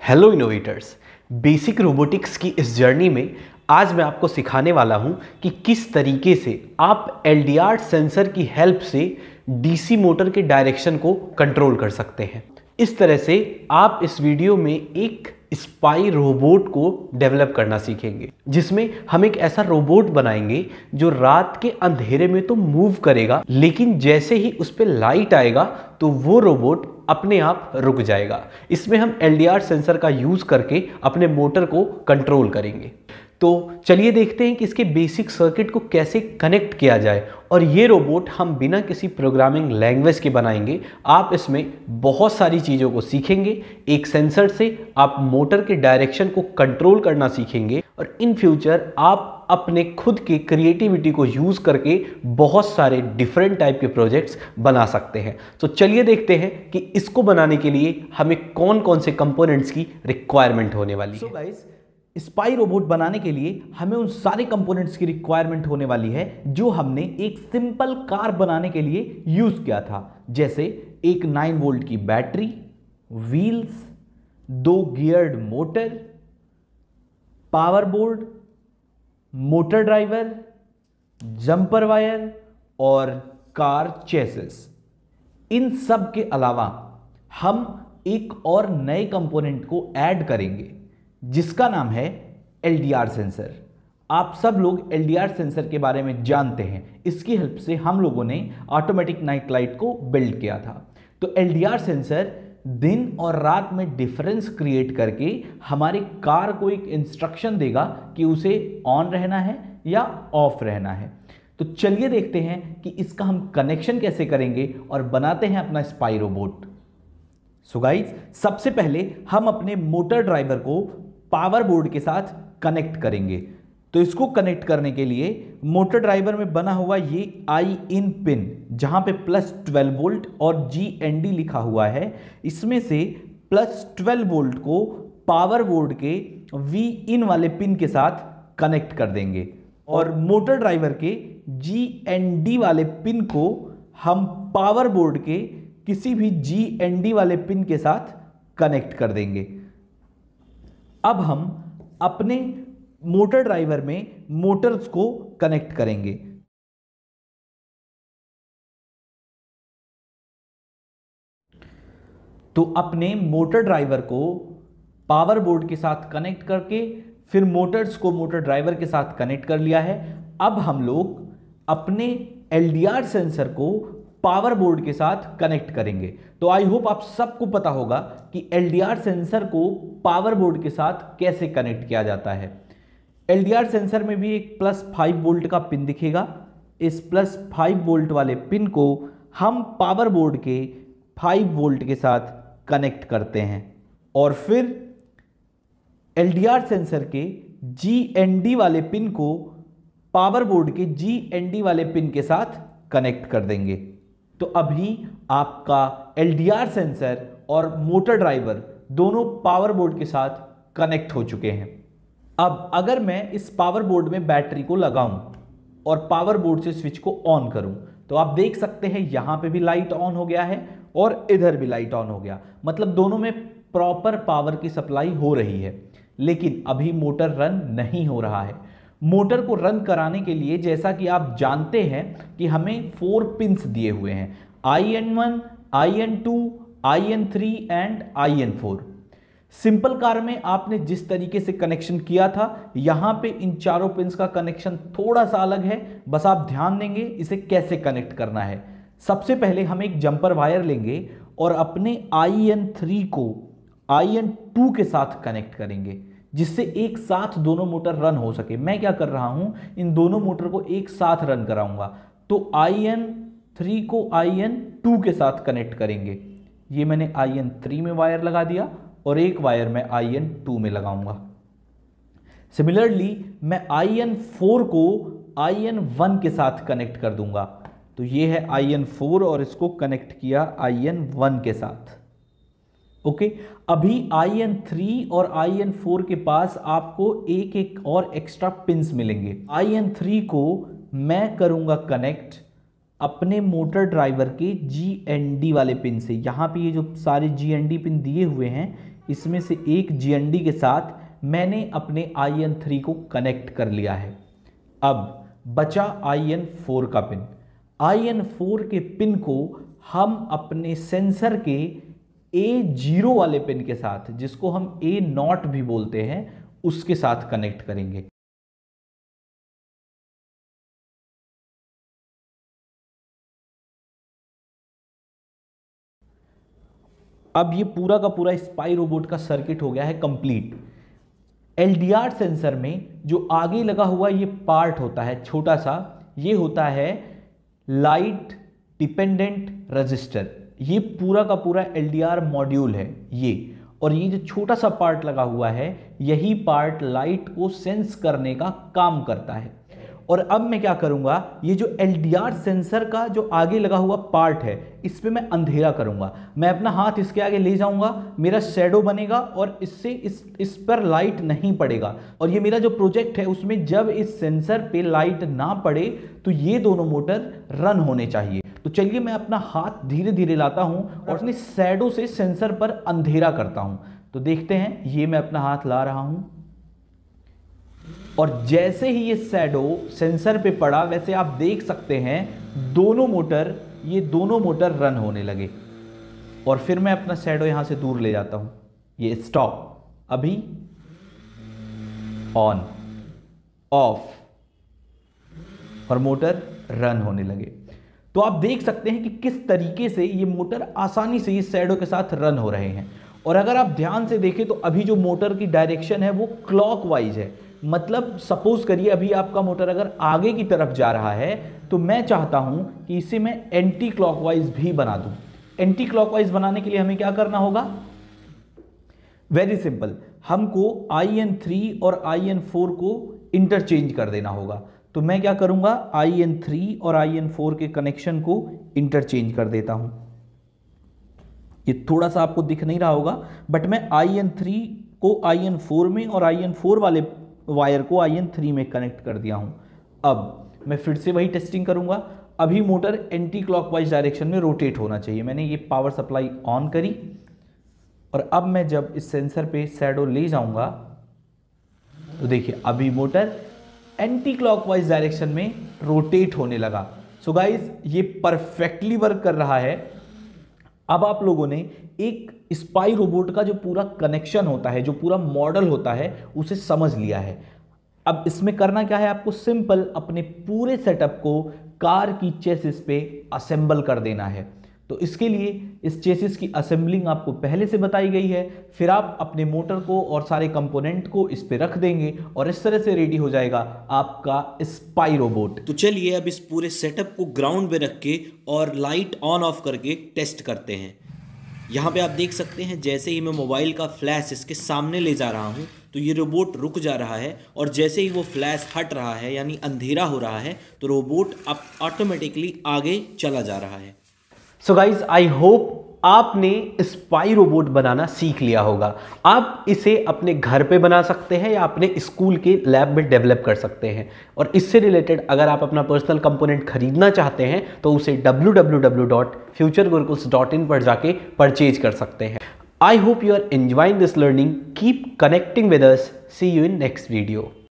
Hello innovators. Basic robotics की इस journey में आज मैं आपको सिखाने वाला हूं कि किस तरीके से आप एलडीआर सेंसर की हेल्प से डीसी मोटर के डायरेक्शन को कंट्रोल कर सकते हैं। इस तरह से आप इस वीडियो में एक स्पाई रोबोट को डेवलप करना सीखेंगे, जिसमें हम एक ऐसा रोबोट बनाएंगे जो रात के अंधेरे में तो मूव करेगा, लेकिन जैसे ही उस पर लाइट आएगा तो वो रोबोट अपने आप रुक जाएगा। इसमें हम एलडीआर सेंसर का यूज करके अपने मोटर को कंट्रोल करेंगे। तो चलिए देखते हैं कि इसके बेसिक सर्किट को कैसे कनेक्ट किया जाए। और ये रोबोट हम बिना किसी प्रोग्रामिंग लैंग्वेज के बनाएंगे। आप इसमें बहुत सारी चीज़ों को सीखेंगे। एक सेंसर से आप मोटर के डायरेक्शन को कंट्रोल करना सीखेंगे और इन फ्यूचर आप अपने खुद की क्रिएटिविटी को यूज करके बहुत सारे डिफरेंट टाइप के प्रोजेक्ट्स बना सकते हैं। तो चलिए देखते हैं कि इसको बनाने के लिए हमें कौन कौन से कंपोनेंट्स की रिक्वायरमेंट होने वाली है। गाइस, स्पाई रोबोट बनाने के लिए हमें उन सारे कंपोनेंट्स की रिक्वायरमेंट होने वाली है जो हमने एक सिंपल कार बनाने के लिए यूज किया था, जैसे एक 9 वोल्ट की battery, wheels, 2 geared motor, power board, motor driver, jumper wire और कार चेसिस। इन सब के अलावा हम एक और नए कंपोनेंट को ऐड करेंगे जिसका नाम है एलडीआर सेंसर। आप सब लोग एलडीआर सेंसर के बारे में जानते हैं। इसकी हेल्प से हम लोगों ने ऑटोमेटिक नाइट लाइट को बिल्ड किया था। तो एलडीआर सेंसर दिन और रात में डिफरेंस क्रिएट करके हमारे कार को एक इंस्ट्रक्शन देगा कि उसे ऑन रहना है या ऑफ रहना है। तो चलिए देखते हैं कि इसका हम कनेक्शन कैसे करेंगे और बनाते हैं अपना स्पाई रोबोट। सो गाइस, सबसे पहले हम अपने मोटर ड्राइवर को पावर बोर्ड के साथ कनेक्ट करेंगे। तो इसको कनेक्ट करने के लिए मोटर ड्राइवर में बना हुआ ये आई इन पिन, जहां पे +12 वोल्ट और GND लिखा हुआ है, इसमें से +12 वोल्ट को पावर बोर्ड के V इन वाले पिन के साथ कनेक्ट कर देंगे और मोटर ड्राइवर के GND वाले पिन को हम पावर बोर्ड के किसी भी GND वाले पिन के साथ कनेक्ट कर देंगे। अब हम अपने मोटर ड्राइवर में मोटर्स को कनेक्ट करेंगे। तो अपने मोटर ड्राइवर को पावर बोर्ड के साथ कनेक्ट करके फिर मोटर्स को मोटर ड्राइवर के साथ कनेक्ट कर लिया है। अब हम लोग अपने एलडीआर सेंसर को पावर बोर्ड के साथ कनेक्ट करेंगे। तो आई होप आप सबको पता होगा कि एलडीआर सेंसर को पावर बोर्ड के साथ कैसे कनेक्ट किया जाता है। एलडीआर सेंसर में भी एक +5 वोल्ट का पिन दिखेगा। इस +5 वोल्ट वाले पिन को हम पावर बोर्ड के 5 वोल्ट के साथ कनेक्ट करते हैं और फिर एलडीआर सेंसर के GND वाले पिन को पावर बोर्ड के GND वाले पिन के साथ कनेक्ट कर देंगे। तो अभी आपका एलडीआर सेंसर और मोटर ड्राइवर दोनों पावर बोर्ड के साथ कनेक्ट हो चुके हैं। अब अगर मैं इस पावर बोर्ड में बैटरी को लगाऊं और पावर बोर्ड से स्विच को ऑन करूं, तो आप देख सकते हैं यहां पे भी लाइट ऑन हो गया है और इधर भी लाइट ऑन हो गया। मतलब दोनों में प्रॉपर पावर की सप्लाई हो रही है, लेकिन अभी मोटर रन नहीं हो रहा है। मोटर को रन कराने के लिए, जैसा कि आप जानते हैं कि हमें 4 पिंस दिए हुए हैं, IN1, IN2, IN3 and IN4। Simple car में आपने जिस तरीके से कनेक्शन किया था, यहां पे इन चारों पिंस का कनेक्शन थोड़ा सा अलग है। बस आप ध्यान देंगे इसे कैसे कनेक्ट करना है। सबसे पहले हम एक जंपर वायर लेंगे और अपने IN3 को IN2 के साथ कनेक्ट करेंगे, जिससे एक साथ दोनों मोटर रन हो सके। मैं क्या कर रहा हूं, इन दोनों मोटर को एक साथ रन कराऊंगा। तो IN3 को IN2 के साथ कनेक्ट करेंगे। ये मैंने IN3 में वायर लगा दिया और एक वायर मैं IN2 में लगाऊंगा। सिमिलरली मैं IN4 को IN1 के साथ कनेक्ट कर दूंगा। तो ये है IN4 और इसको कनेक्ट किया IN1 के साथ। ओके, अभी IN3 और IN4 के पास आपको एक एक और एक्स्ट्रा पिंस मिलेंगे। IN3 को मैं करूंगा कनेक्ट अपने मोटर ड्राइवर के GND वाले पिन से। यहाँ पे ये जो सारे GND पिन दिए हुए हैं, इसमें से एक GND के साथ मैंने अपने IN3 को कनेक्ट कर लिया है। अब बचा IN4 का पिन। IN4 के पिन को हम अपने सेंसर के A0 वाले पिन के साथ, जिसको हम A0 भी बोलते हैं, उसके साथ कनेक्ट करेंगे। अब ये पूरा का पूरा स्पाई रोबोट का सर्किट हो गया है कंप्लीट। LDR सेंसर में जो आगे लगा हुआ ये पार्ट होता है छोटा सा, ये होता है लाइट डिपेंडेंट रजिस्टर। ये पूरा का पूरा LDR मॉड्यूल है ये, और ये जो छोटा सा पार्ट लगा हुआ है यही पार्ट लाइट को सेंस करने का काम करता है। और अब मैं क्या करूंगा, ये जो LDR सेंसर का जो आगे लगा हुआ पार्ट है इस पे मैं अंधेरा करूंगा। मैं अपना हाथ इसके आगे ले जाऊंगा, मेरा शैडो बनेगा और इससे इस पर लाइट नहीं पड़ेगा। और ये मेरा जो प्रोजेक्ट है उसमें जब इस सेंसर पे लाइट ना पड़े तो ये दोनों मोटर रन होने चाहिए। तो चलिए मैं अपना हाथ धीरे धीरे लाता हूं और अपने शैडो से सेंसर पर अंधेरा करता हूं। तो देखते हैं, ये मैं अपना हाथ ला रहा हूं और जैसे ही ये शैडो सेंसर पे पड़ा वैसे आप देख सकते हैं ये दोनों मोटर रन होने लगे। और फिर मैं अपना शैडो यहां से दूर ले जाता हूं। ये स्टॉप, अभी ऑन, ऑफ, और मोटर रन होने लगे। तो आप देख सकते हैं कि किस तरीके से ये मोटर आसानी से इस शैडो के साथ रन हो रहे हैं। और अगर आप ध्यान से देखें तो अभी जो मोटर की डायरेक्शन है वो क्लॉकवाइज है। मतलब सपोज करिए अभी आपका मोटर अगर आगे की तरफ जा रहा है तो मैं चाहता हूं कि इसे मैं एंटी क्लॉकवाइज भी बना दूं। एंटी क्लॉकवाइज बनाने के लिए हमें क्या करना होगा, वेरी सिंपल, हमको IN3 और IN4 को इंटरचेंज कर देना होगा। तो मैं क्या करूंगा, IN3 और IN4 के कनेक्शन को इंटरचेंज कर देता हूं। ये थोड़ा सा आपको दिख नहीं रहा होगा, बट मैं IN3 को IN4 में और IN4 वाले वायर को IN3 में कनेक्ट कर दिया हूं। अब मैं फिर से वही टेस्टिंग करूंगा। अभी मोटर एंटी क्लॉकवाइज डायरेक्शन में रोटेट होना चाहिए। मैंने ये पावर सप्लाई ऑन करी और अब मैं जब इस सेंसर पे शैडो ले जाऊंगा तो देखिए अभी मोटर एंटी क्लॉकवाइज डायरेक्शन में रोटेट होने लगा। सो गाइज ये परफेक्टली वर्क कर रहा है। अब आप लोगों ने एक स्पाई रोबोट का जो पूरा कनेक्शन होता है, जो पूरा मॉडल होता है, उसे समझ लिया है। अब इसमें करना क्या है, आपको सिंपल अपने पूरे सेटअप को कार की चेसिस पे असेंबल कर देना है। तो इसके लिए इस चेसिस की असेंबलिंग आपको पहले से बताई गई है। फिर आप अपने मोटर को और सारे कंपोनेंट को इस पे रख देंगे और इस तरह से रेडी हो जाएगा आपका स्पाई रोबोट। तो चलिए अब इस पूरे सेटअप को ग्राउंड पे रख के और लाइट ऑन ऑफ करके टेस्ट करते हैं। यहाँ पे आप देख सकते हैं जैसे ही मैं मोबाइल का फ्लैश इसके सामने ले जा रहा हूँ तो ये रोबोट रुक जा रहा है, और जैसे ही वो फ्लैश हट रहा है यानी अंधेरा हो रहा है तो रोबोट अब ऑटोमेटिकली आगे चला जा रहा है। सो गाइज आई होप आपने स्पाई रोबोट बनाना सीख लिया होगा। आप इसे अपने घर पे बना सकते हैं या अपने स्कूल के लैब में डेवलप कर सकते हैं। और इससे रिलेटेड अगर आप अपना पर्सनल कंपोनेंट खरीदना चाहते हैं तो उसे www.futuregurukuls.in पर जाके परचेज कर सकते हैं। I hope you are enjoying this learning. Keep connecting with us. See you in next video.